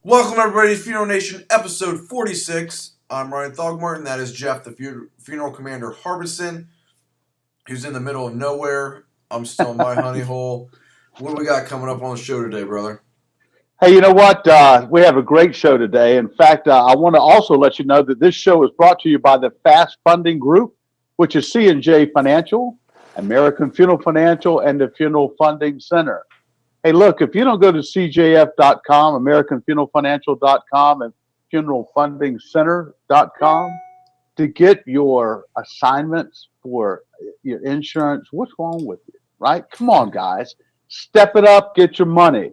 Welcome everybody to Funeral Nation episode 46. I'm Ryan Thogmartin. That is Jeff, the funeral commander Harbison, who's in the middle of nowhere. I'm still in my honey hole. What do we got coming up on the show today, brother? Hey, you know what? We have a great show today. In fact, I want to also let you know that this show is brought to you by the Fast Funding Group, which is C&J Financial, American Funeral Financial, and the Funeral Funding Center. Hey, look, if you don't go to cjf.com, americanfuneralfinancial.com, and funeralfundingcenter.com to get your assignments for your insurance, what's wrong with you, right? Come on, guys. Step it up, get your money.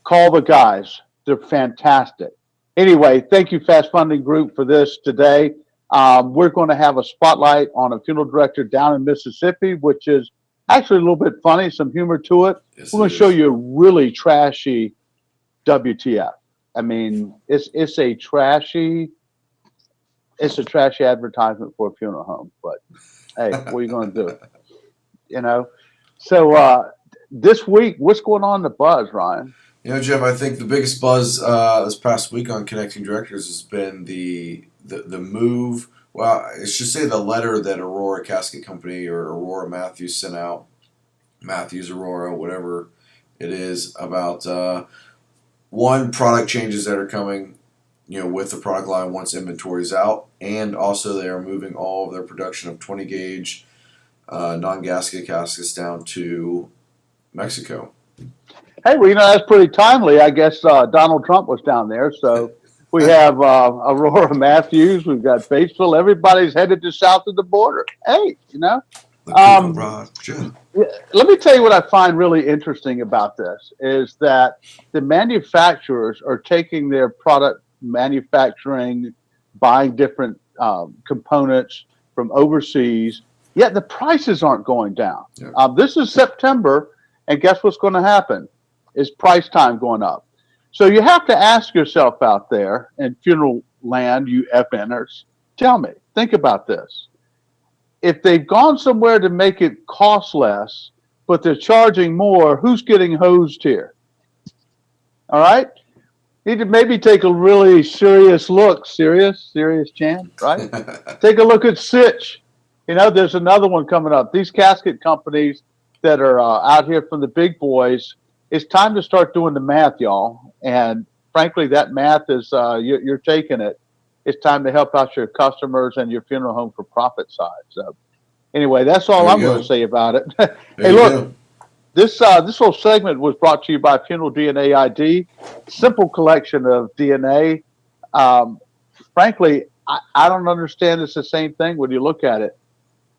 Call the guys. They're fantastic. Anyway, thank you, Fast Funding Group, for this today. We're going to have a spotlight on a funeral director down in Mississippi, which is actually a little bit funny, some humor to it. Yes, We're going to show you a really trashy WTF. I mean, it's a trashy advertisement for a funeral home. But hey, what are you going to do? You know. So this week, what's going on in the buzz, Ryan? You know, Jeff, I think the biggest buzz this past week on Connecting Directors has been the move. Well, I should say the letter that Aurora Casket Company or Aurora Matthews sent out, Matthews, Aurora, whatever it is, about one, product changes that are coming, with the product line once inventory is out, and also they are moving all of their production of 20 gauge non-gasket caskets down to Mexico. Hey, well, that's pretty timely. I guess Donald Trump was down there, so we have Aurora Matthews. We've got Batesville. Everybody's headed to south of the border. Hey, let me tell you what I find really interesting about this is that the manufacturers are taking their product manufacturing, buying different components from overseas, yet the prices aren't going down. Yeah. This is September, and guess what's going to happen? Is price time going up? So you have to ask yourself out there in funeral land, you FNers, tell me, think about this. If they've gone somewhere to make it cost less, but they're charging more, who's getting hosed here? All right? Need to maybe take a really serious look. Serious chance, right? Take a look at Sitch. There's another one coming up. These casket companies that are out here from the big boys, it's time to start doing the math, y'all. And frankly, that math is you're taking it. It's time to help out your customers and your funeral home for profit side. So anyway, that's all I'm going to say about it. Hey, look, this whole segment was brought to you by Funeral DNA ID, simple collection of DNA. Frankly, I don't understand it's the same thing when you look at it.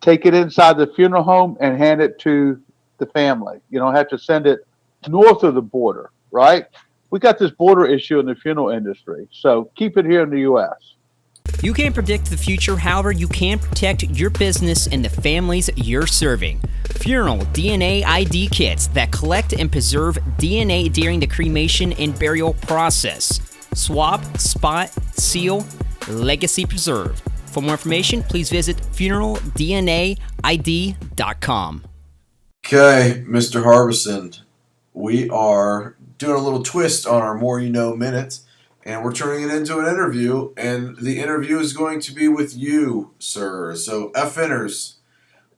Take it inside the funeral home and hand it to the family. You don't have to send it north of the border, right? We got this border issue in the funeral industry, so keep it here in the U.S. You can't predict the future, however, you can protect your business and the families you're serving. Funeral DNA ID kits that collect and preserve DNA during the cremation and burial process. Swab, spot, seal, legacy preserved. For more information, please visit funeraldnaid.com. Okay, Mr. Harbison, we are doing a little twist on our More You Know minute, and we're turning it into an interview, and the interview is going to be with you, sir. So, FNers,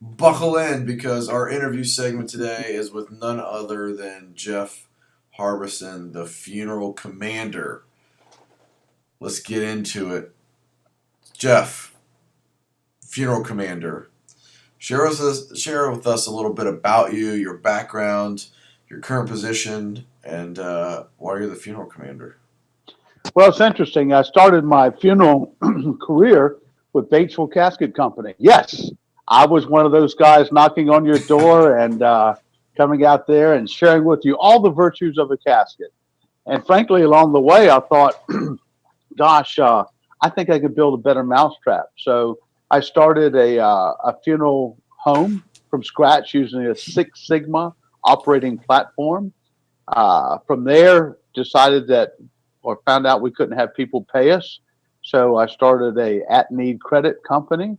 buckle in, because our interview segment today is with none other than Jeff Harbison, the funeral commander. Let's get into it. Jeff, funeral commander, share with us a little bit about you, your background, your current position, and why you're the funeral commander. Well, it's interesting. I started my funeral career with Batesville Casket Company. Yes, I was one of those guys knocking on your door and coming out there and sharing with you all the virtues of a casket. And frankly, along the way, I thought, gosh, I think I could build a better mousetrap. So I started a funeral home from scratch using a Six Sigma operating platform. From there, found out we couldn't have people pay us. So I started a at-need credit company.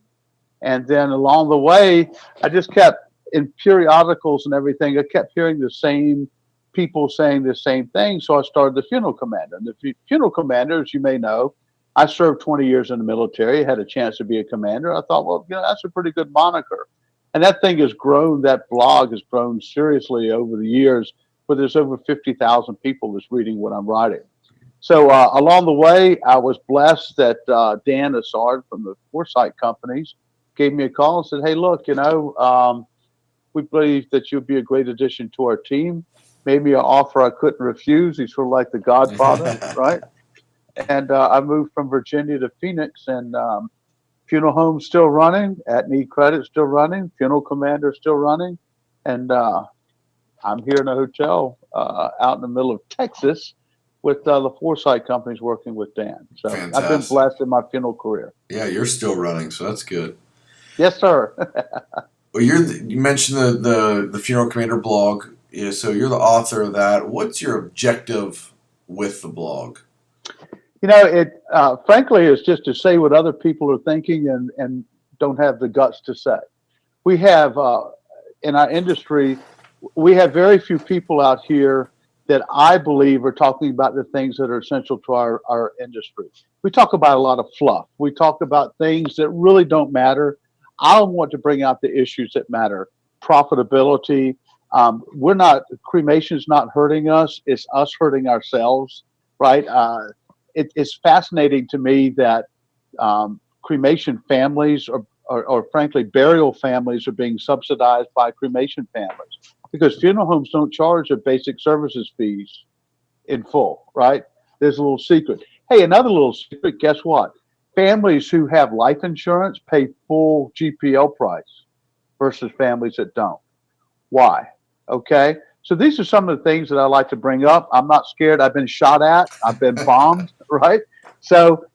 And then along the way, I just kept, in periodicals and everything, I kept hearing the same people saying the same thing. So I started the Funeral Commander. And the Funeral Commander, as you may know, I served 20 years in the military, had a chance to be a commander. I thought, well, that's a pretty good moniker. And that thing has grown, that blog has grown seriously over the years, where there's over 50,000 people that's reading what I'm writing. So along the way, I was blessed that Dan Assard from the Foresight Companies gave me a call and said, hey, look, we believe that you'd be a great addition to our team. Made me an offer I couldn't refuse. He's sort of like the Godfather, right? And I moved from Virginia to Phoenix, and Funeral Home's still running, At Need Credit still running, Funeral Commander still running, and I'm here in a hotel out in the middle of Texas with the Foresight Companies working with Dan. So Fantastic. I've been blessed in my funeral career. Yeah, you're still running, so that's good. Yes, sir. Well, you mentioned the Funeral Commander blog. Yeah, so you're the author of that. What's your objective with the blog? It frankly is just to say what other people are thinking and don't have the guts to say. We have in our industry, we have very few people out here that I believe are talking about the things that are essential to our industry. We talk about a lot of fluff. We talk about things that really don't matter. I want to bring out the issues that matter. Profitability. Cremation's not hurting us. It's us hurting ourselves, right? It's fascinating to me that cremation families or frankly burial families are being subsidized by cremation families because funeral homes don't charge their basic services fees in full, right? There's a little secret. Hey, another little secret, guess what? Families who have life insurance pay full GPL price versus families that don't. Why? Okay. So these are some of the things that I like to bring up. I'm not scared. I've been shot at. I've been bombed, right? So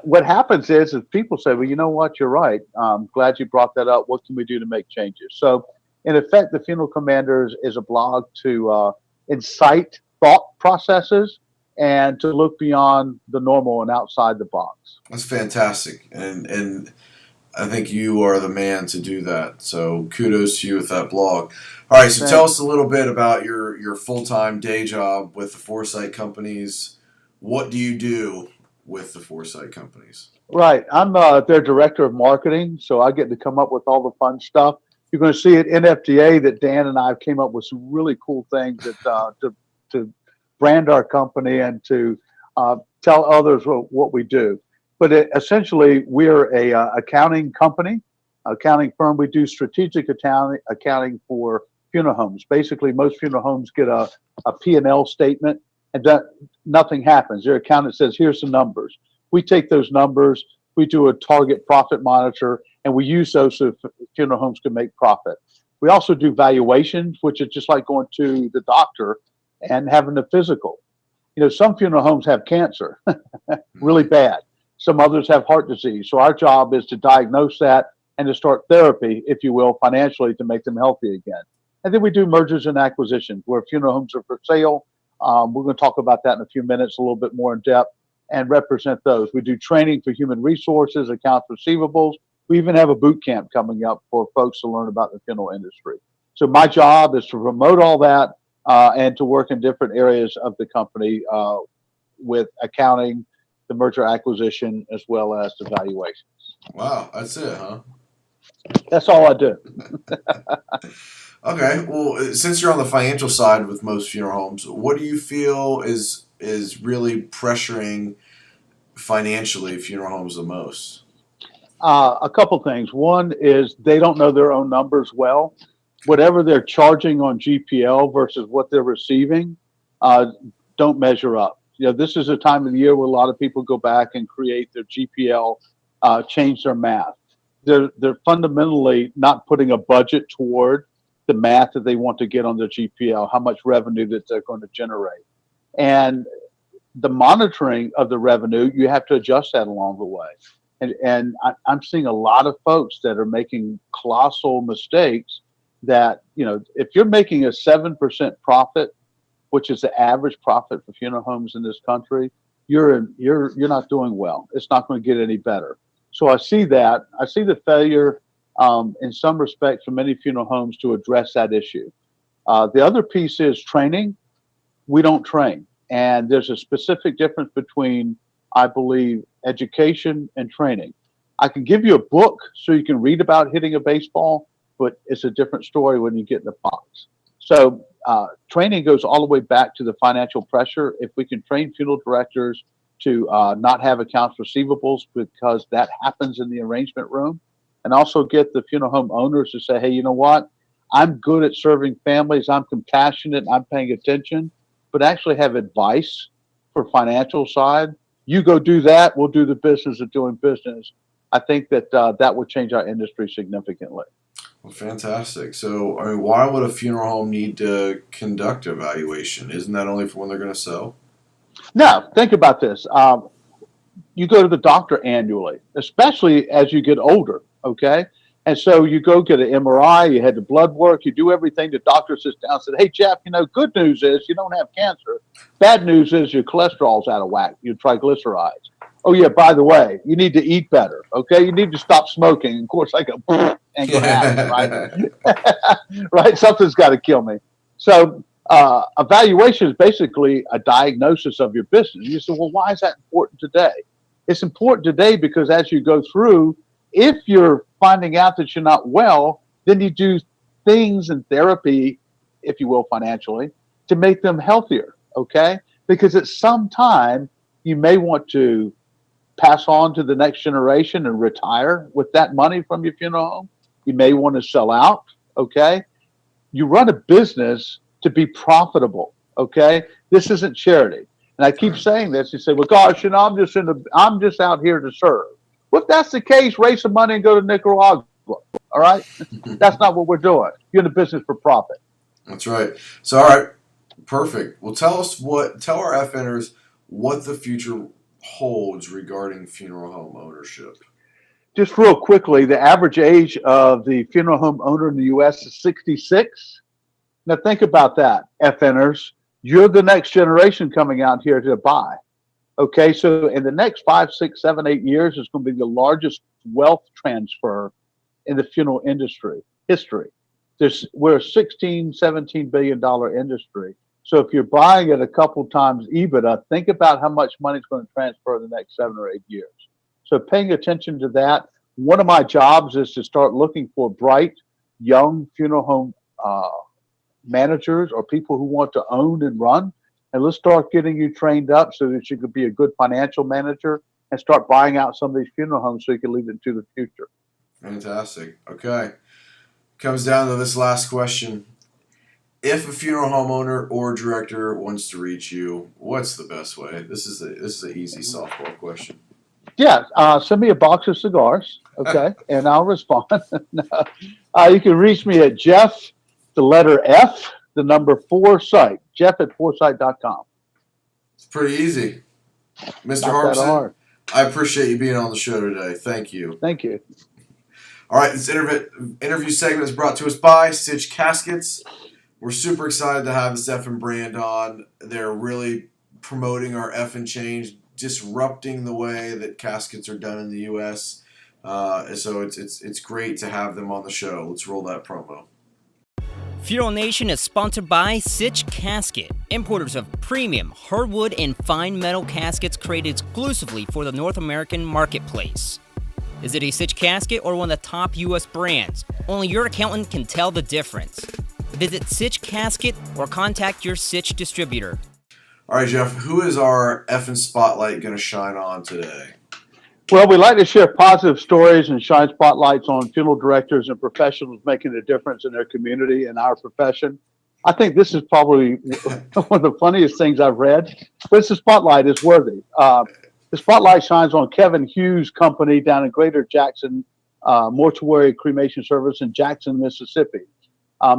what happens is people say, well, you know what? You're right. I'm glad you brought that up. What can we do to make changes? So in effect, the Funeral Commanders is a blog to incite thought processes and to look beyond the normal and outside the box. That's fantastic. And I think you are the man to do that. So kudos to you with that blog. All right, so Thanks. Tell us a little bit about your full-time day job with the Foresight Companies. What do you do with the Foresight Companies? Right. I'm their director of marketing, so I get to come up with all the fun stuff. You're going to see at NFDA that Dan and I came up with some really cool things that to brand our company and to tell others what we do. But essentially, we're a accounting company, accounting firm. We do strategic accounting for funeral homes. Basically, most funeral homes get a P&L statement, and nothing happens. Their accountant says, here's the numbers. We take those numbers, we do a target profit monitor, and we use those so funeral homes can make profit. We also do valuations, which is just like going to the doctor and having a physical. Some funeral homes have cancer, really bad. Some others have heart disease. So our job is to diagnose that and to start therapy, if you will, financially to make them healthy again. And then we do mergers and acquisitions where funeral homes are for sale. We're going to talk about that in a few minutes, a little bit more in depth, and represent those. We do training for human resources, accounts receivables. We even have a boot camp coming up for folks to learn about the funeral industry. So my job is to promote all that and to work in different areas of the company with accounting, the merger acquisition, as well as the valuations. Wow, that's it, huh? That's all I do. Okay, well, since you're on the financial side with most funeral homes, what do you feel is really pressuring financially funeral homes the most? A couple things. One is they don't know their own numbers well. Whatever they're charging on GPL versus what they're receiving don't measure up. This is a time of the year where a lot of people go back and create their GPL, change their math. They're fundamentally not putting a budget toward the math that they want to get on their GPL, how much revenue that they're going to generate. And the monitoring of the revenue, you have to adjust that along the way. And I'm seeing a lot of folks that are making colossal mistakes that, if you're making a 7% profit, which is the average profit for funeral homes in this country, you're not doing well. It's not going to get any better. So I see that. I see the failure in some respects for many funeral homes to address that issue. The other piece is training. we don't train. And there's a specific difference between, I believe, education and training. I can give you a book so you can read about hitting a baseball, but it's a different story when you get in the box. So training goes all the way back to the financial pressure. If we can train funeral directors to not have accounts receivables because that happens in the arrangement room, and also get the funeral home owners to say, hey, you know what? I'm good at serving families. I'm compassionate. I'm paying attention, but actually have advice for financial side. You go do that. We'll do the business of doing business. I think that that would change our industry significantly. Well, fantastic. So, I mean, why would a funeral home need to conduct evaluation? Isn't that only for when they're going to sell? Now, think about this. You go to the doctor annually, especially as you get older, okay? And so you go get an MRI, you had the blood work, you do everything. The doctor sits down and said, hey, Jeff, you know, good news is you don't have cancer. Bad news is your cholesterol's out of whack, your triglycerides. Oh, yeah, by the way, you need to eat better, okay? You need to stop smoking. Of course, I go, ain't going to happen, right? Right? Something's got to kill me. So evaluation is basically a diagnosis of your business. You say, well, why is that important today? It's important today because as you go through, if you're finding out that you're not well, then you do things in therapy, if you will, financially, to make them healthier, okay? Because at some time, you may want to pass on to the next generation and retire with that money from your funeral home. You may want to sell out, okay? You run a business to be profitable, okay? This isn't charity. And I keep saying this. You say, well, gosh, you know, I'm just out here to serve. Well, if that's the case, raise some money and go to Nicaragua. All right? That's not what we're doing. You're in the business for profit. That's right. So, all right, perfect. Well, tell our FNers what the future holds regarding funeral home ownership. Just real quickly, the average age of the funeral home owner in the U.S. is 66. Now, think about that, FNers. You're the next generation coming out here to buy. Okay, so in the next 5, 6, 7, 8 years, it's going to be the largest wealth transfer in the funeral industry history. We're a $16, $17 billion industry. So if you're buying at a couple times EBITDA, think about how much money is going to transfer in the next 7 or 8 years. So paying attention to that. One of my jobs is to start looking for bright, young funeral home managers or people who want to own and run. And let's start getting you trained up so that you could be a good financial manager and start buying out some of these funeral homes so you can leave it into the future. Fantastic. Okay. Comes down to this last question. If a funeral home owner or director wants to reach you, what's the best way? This is an easy softball question. Yeah, send me a box of cigars, okay, and I'll respond. You can reach me at Jeff, the letter F, the number Foresight, Jeff@Foresight.com. It's pretty easy. Mr. Not Harbison, that hard. I appreciate you being on the show today. Thank you. Thank you. All right, this interview segment is brought to us by Sitch Caskets. We're super excited to have this Effin' brand on. They're really promoting our Effin' change, disrupting the way that caskets are done in the U.S. So it's great to have them on the show. Let's roll that promo. Funeral Nation is sponsored by Sitch Casket, importers of premium hardwood and fine metal caskets created exclusively for the North American marketplace. Is it a Sitch casket or one of the top U.S. brands? Only your accountant can tell the difference. Visit Sitch Casket or contact your Sitch distributor. All right, Jeff, who is our Effin' Spotlight going to shine on today? Well, we like to share positive stories and shine spotlights on funeral directors and professionals making a difference in their community and our profession. I think this is probably one of the funniest things I've read, but the spotlight is worthy. The spotlight shines on Kevin Hughes' company down in Greater Jackson, Mortuary Cremation Service in Jackson, Mississippi.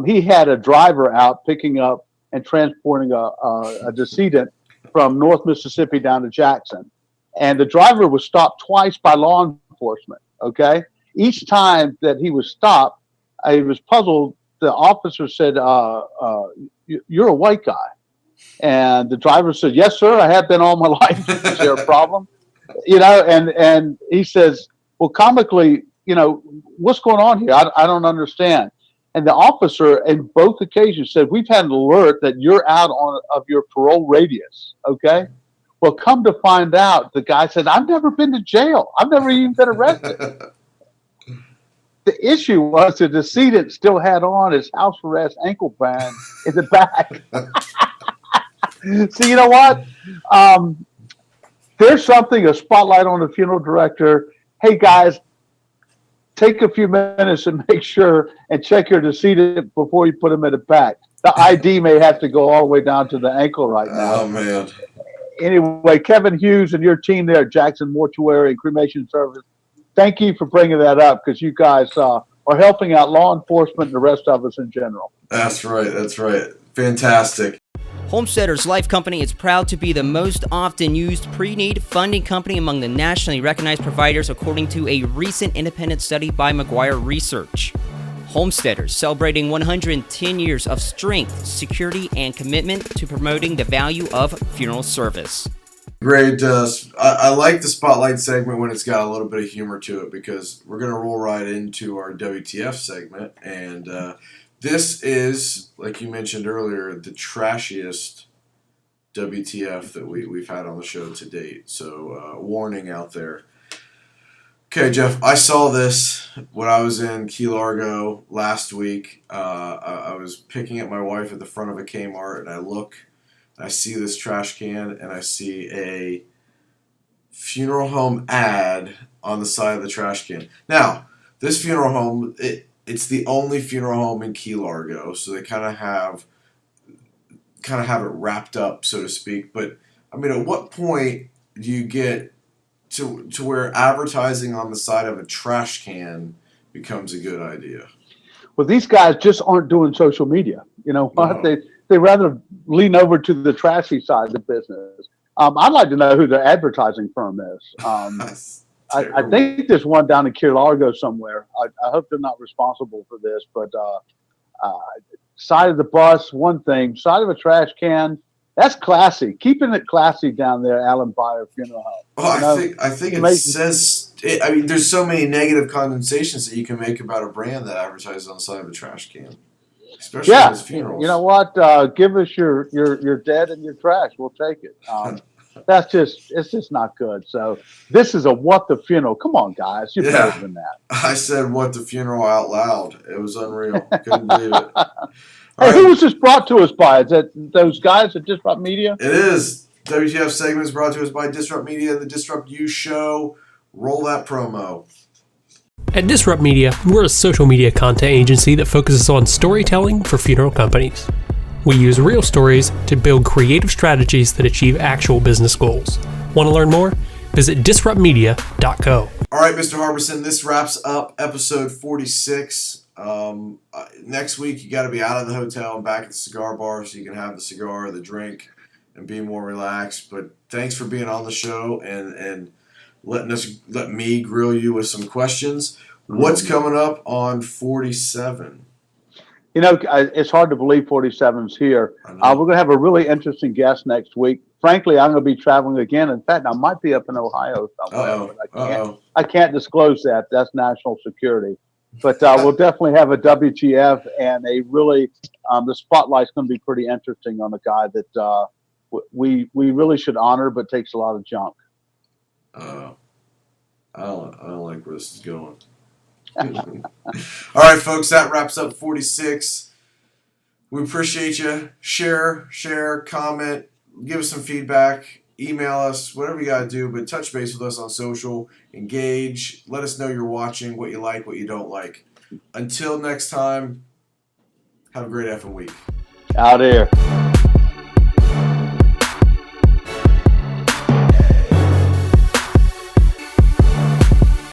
He had a driver out picking up and transporting a decedent from North Mississippi down to Jackson. And the driver was stopped twice by law enforcement, okay? Each time that he was stopped, he was puzzled. The officer said, you're a white guy. And the driver said, yes, sir, I have been all my life. Is there a problem? You know, and he says, well, comically, you know, what's going on here? I don't understand. And the officer in both occasions said, we've had an alert that you're out of your parole radius. Okay. Well, come to find out, the guy said, I've never been to jail. I've never even been arrested. The issue was the decedent still had on his house arrest ankle band in the back. So you know what? There's something, a spotlight on the funeral director. Hey, guys, take a few minutes and make sure and check your decedent before you put him in the back. The ID may have to go all the way down to the ankle right now. Oh, man. Anyway, Kevin Hughes and your team there at Jackson Mortuary and Cremation Service, thank you for bringing that up, because you guys are helping out law enforcement and the rest of us in general. That's right. That's right. Fantastic. Homesteaders Life Company is proud to be the most often used pre-need funding company among the nationally recognized providers, according to a recent independent study by McGuire Research. Homesteaders celebrating 110 years of strength, security, and commitment to promoting the value of funeral service. Great. I like the spotlight segment when it's got a little bit of humor to it, because we're going to roll right into our WTF segment. And this is, like you mentioned earlier, the trashiest WTF that we've had on the show to date. So warning out there. Okay, Jeff, I saw this when I was in Key Largo last week. I was picking up my wife at the front of a Kmart, and I look, and I see this trash can, and I see a funeral home ad on the side of the trash can. Now, this funeral home, it's the only funeral home in Key Largo, so they kind of have it wrapped up, so to speak. But I mean, at what point do you get to where advertising on the side of a trash can becomes a good idea? Well, these guys just aren't doing social media. You know what? No. They rather lean over to the trashy side of the business. I'd like to know who their advertising firm is. I think there's one down in Key Largo somewhere. I hope they're not responsible for this, but side of the bus, one thing. Side of a trash can, that's classy. Keeping it classy down there, Alan Byer Funeral Home. Well, I think it says. I mean, there's so many negative connotations that you can make about a brand that advertises on the side of a trash can, especially at funerals. You know what? Give us your dead and your trash. We'll take it. It's just not good. So this is a what the funeral. Come on, guys, you're better than that. I said what the funeral out loud. It was unreal. Couldn't believe it. Hey, who was this brought to us by? Is that those guys at Disrupt Media? It is. WTF segment is brought to us by Disrupt Media, the Disrupt You Show. Roll that promo. At Disrupt Media, we're a social media content agency that focuses on storytelling for funeral companies. We use real stories to build creative strategies that achieve actual business goals. Want to learn more? Visit disruptmedia.co. All right, Mr. Harbison, this wraps up episode 46. Next week, you got to be out of the hotel and back at the cigar bar so you can have the cigar, the drink, and be more relaxed. But thanks for being on the show and let me grill you with some questions. What's coming up on 47? You know, it's hard to believe 47's here. We're going to have a really interesting guest next week. Frankly, I'm going to be traveling again. In fact, I might be up in Ohio somewhere. But I can't disclose that. That's national security. But we'll definitely have a WTF and a really the spotlight's going to be pretty interesting on a guy that we really should honor, but takes a lot of junk. I don't like where this is going. All right, folks, that wraps up 46. We appreciate you. Share, comment, give us some feedback, email us, whatever you got to do, but touch base with us on social, engage, let us know you're watching, what you like, what you don't like. Until next time, have a great effing week. Out here.